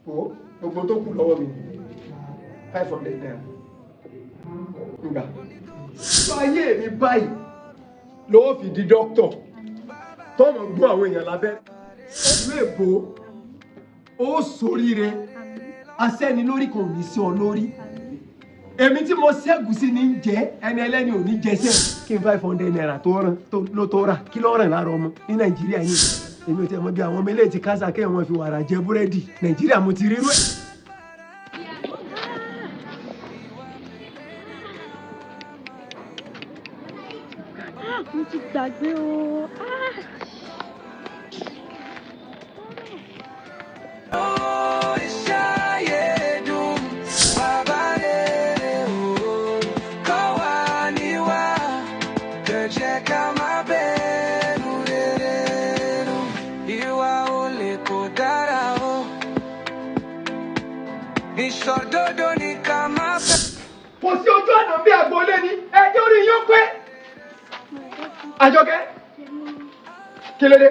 o gbogbo tó kù lọ́wọ́ mi 500 naira nígbà báyé mi báyìí lọ́wọ́ fi di dókítọ̀ tọ́mọ̀ gbọ́ àwọn èèyàn lábẹ́ ọdún èbó ó ṣoríire asẹ́ni lórí kò ní sí ọ lórí èmi tí mo ṣẹ́gun sí ní jẹ́ ẹni ẹlẹ́ni ò ní jẹ́sẹ̀ kí n 500 naira tó rà kí ló ràn lára ọmọ ní nàìjíríà yìí èmi ò tẹ́ mọ̀ bí àwọn ọmọ eléyìí ti kásá kí wọ́n fi wàrà jẹ búrẹ́dì nàìjíríà mo ti rírú ẹ̀. mo ti gbàgbé o. Kò sí ojú ọ̀nà bí agboolé ni ẹjọ́ orí yín pé Àjọkẹ́ kí ló dé.